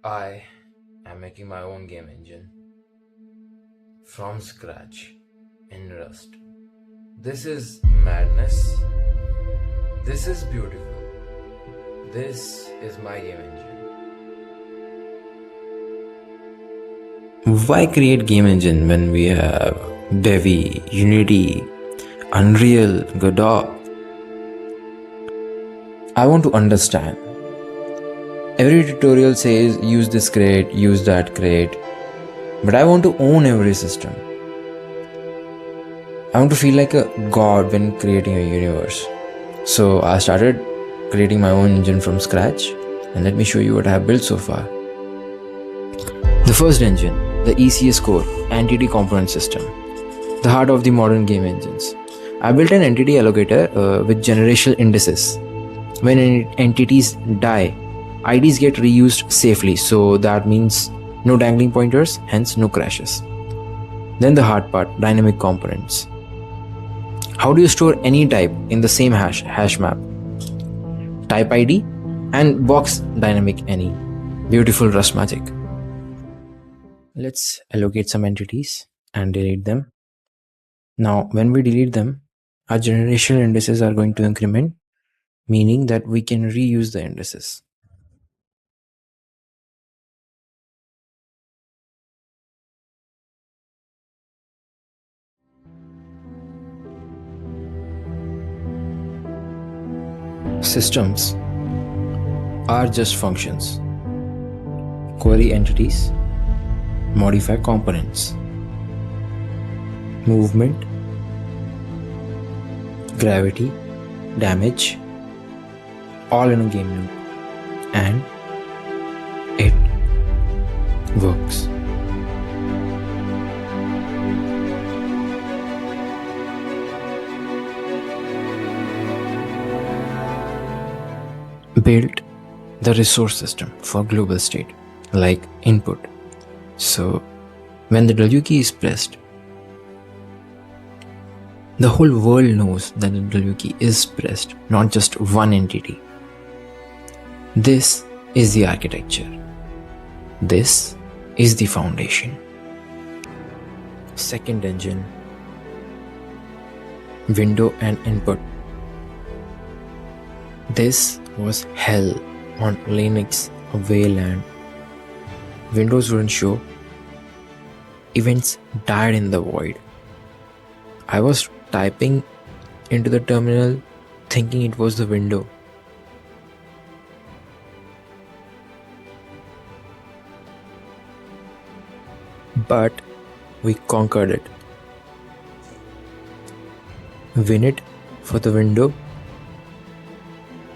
I am making my own game engine from scratch in Rust. This is madness. This is beautiful. This is my game engine. Why create game engine when we have Bevy, Unity, Unreal, Godot? I want to understand. Every tutorial says use this crate, use that crate, but I want to own every system. I want to feel like a god when creating a universe. So I started creating my own engine from scratch, and let me show you what I have built so far. The first engine, the ECS core, Entity Component System, the heart of the modern game engines. I built an entity allocator with generational indices. When entities die, IDs get reused safely, so that means no dangling pointers, hence no crashes. Then the hard part, dynamic components. How do you store any type in the same hash map? TypeId and box dynamic any. Beautiful Rust magic. Let's allocate some entities and delete them. Now, when we delete them, our generational indices are going to increment, meaning that we can reuse the indices. Systems are just functions. Query entities, modify components, movement, gravity, damage, all in a game loop, and it works. Built the resource system for global state, like input. So when the W key is pressed, the whole world knows that the W key is pressed, not just one entity. This is the architecture. This is the foundation. Second engine, window and input. This was hell on Linux Wayland. Windows wouldn't show. Events died in the void. I was typing into the terminal thinking it was the window. But we conquered it. Winit for the window,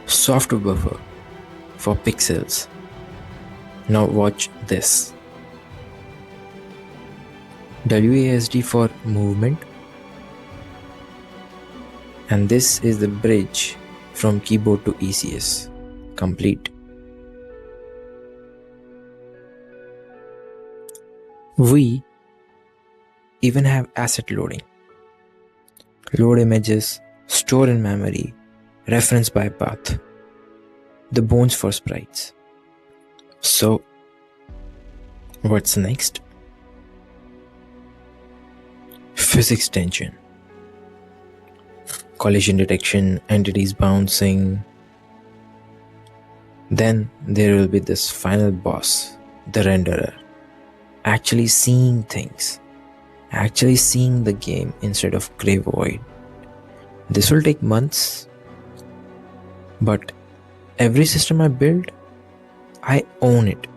softbuffer for pixels. Now watch this. WASD for movement, and this is the bridge from keyboard to ECS. Complete. We even have asset loading. Load images, store in memory, reference by path. The bones for sprites. So, what's next? Physics tension. Collision detection, entities bouncing. Then there will be this final boss, the renderer. Actually seeing things. Actually seeing the game instead of grey void. This will take months. But every system I build, I own it.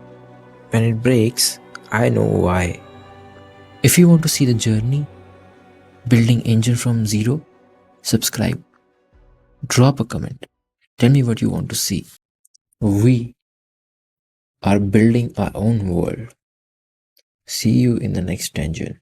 When it breaks, I know why. If you want to see the journey, building engine from zero, subscribe. Drop a comment. Tell me what you want to see. We are building our own world. See you in the next engine.